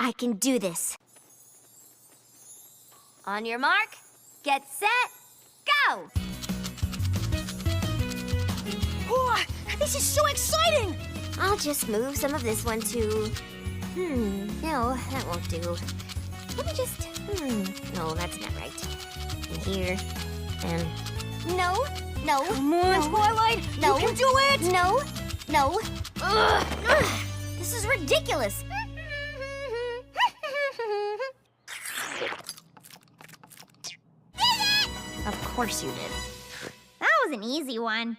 I can do this. On your mark, get set, go! Whoa, this is so exciting! I'll just move some of this one too. No, that won't do. Let me just, no, that's not right. And here, and no. Come on, no, Twilight! No. You can do it! No. Ugh. This is ridiculous. Of course you did. That was an easy one.